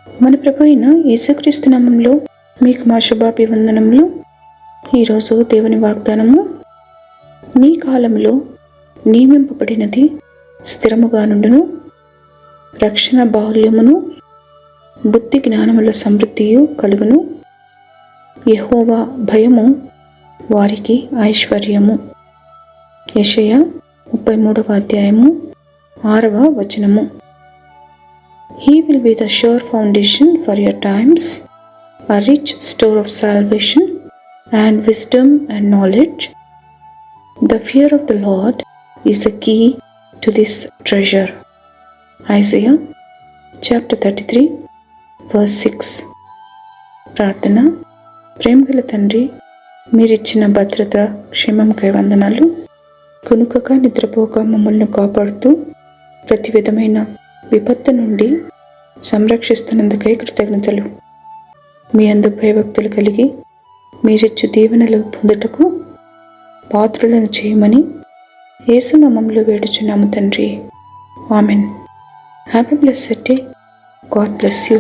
మన ప్రభు అయిన యేసుక్రీస్తు నామములో మీకు మా శుభాభివందనములు. ఈరోజు దేవుని వాగ్దానము, నీ కాలములో నియమింపబడినది స్థిరముగా నుండును, రక్షణ బాహుల్యమును బుద్ధి జ్ఞానముల సమృద్ధియు కలుగును, యెహోవా భయము వారికి ఐశ్వర్యము. యెషయా 33వ అధ్యాయము 6వ వచనము. He will be the sure foundation for your times, a rich store of salvation and wisdom and knowledge. The fear of the Lord is the key to this treasure. Isaiah chapter 33 verse 6. ప్రార్థన. ప్రేమగల తండ్రి, మీరిచ్చిన భద్రత క్షేమంకై వందనాలు. కునుకక నిద్రపోక మమ్మల్ని కాపాడుతూ ప్రతి విధమైన విపత్తు నుండి సంరక్షిస్తున్నందుకై కృతజ్ఞతలు. మీ అందు భయభక్తులు కలిగి మీరిచ్చు దీవెనలు పొందుటకు పాత్రులను చేయమని యేసు నామములో వేడుచున్నాము తండ్రి. Amen. Happy blessed day. God bless you.